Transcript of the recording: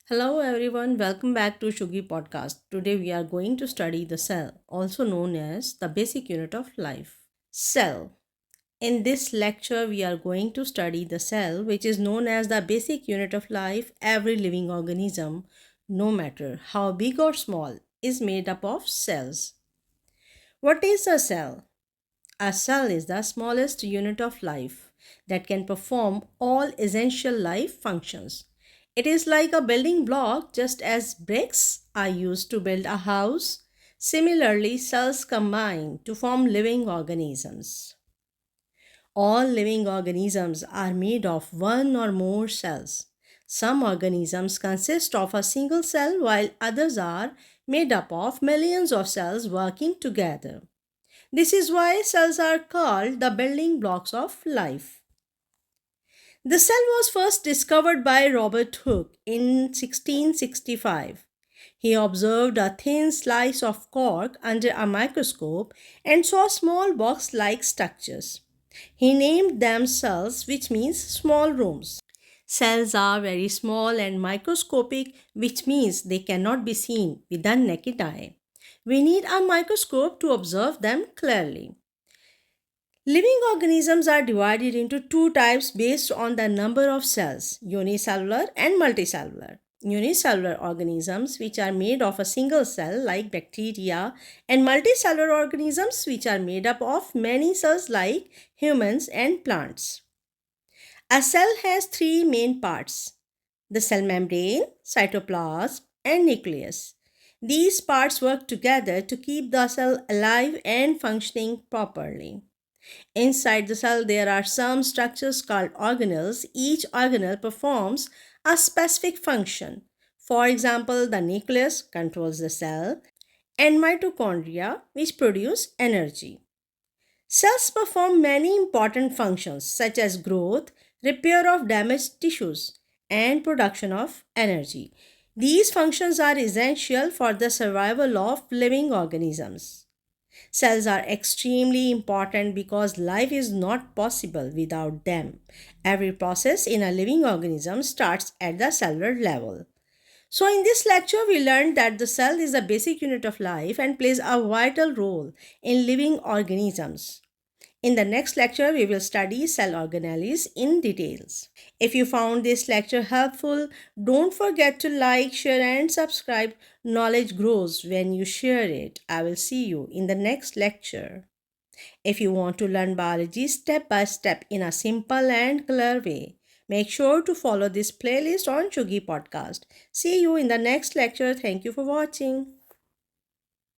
Hello everyone, welcome back to ShugiPodcast. Today we are going to study the cell, also known as the basic unit of life. Cell. In this lecture we are going to study the cell, which is known as the basic unit of life. Every living organism, no matter how big or small, is made up of cells. What is a cell? A cell is the smallest unit of life that can perform all essential life functions. It is like a building block, just as bricks are used to build a house. Similarly, cells combine to form living organisms. All living organisms are made of one or more cells. Some organisms consist of a single cell, while others are made up of millions of cells working together. This is why cells are called the building blocks of life. The cell was first discovered by Robert Hooke in 1665. He observed a thin slice of cork under a microscope and saw small box-like structures. He named them cells, which means small rooms. Cells are very small and microscopic, which means they cannot be seen with the naked eye. We need a microscope to observe them clearly. Living organisms are divided into two types based on the number of cells, unicellular and multicellular. Unicellular organisms, which are made of a single cell like bacteria, and multicellular organisms, which are made up of many cells like humans and plants. A cell has three main parts: the cell membrane, cytoplasm, and nucleus. These parts work together to keep the cell alive and functioning properly. Inside the cell, there are some structures called organelles. Each organelle performs a specific function. For example, the nucleus controls the cell, and mitochondria, which produce energy. Cells perform many important functions such as growth, repair of damaged tissues, and production of energy. These functions are essential for the survival of living organisms. Cells are extremely important because life is not possible without them. Every process in a living organism starts at the cellular level. So, in this lecture, we learned that the cell is the basic unit of life and plays a vital role in living organisms. In the next lecture, we will study cell organelles in details. If you found this lecture helpful, don't forget to like, share, and subscribe. Knowledge grows when you share it. I will see you in the next lecture. If you want to learn biology step by step in a simple and clear way, make sure to follow this playlist on ShugiPodcast. See you in the next lecture. Thank you for watching.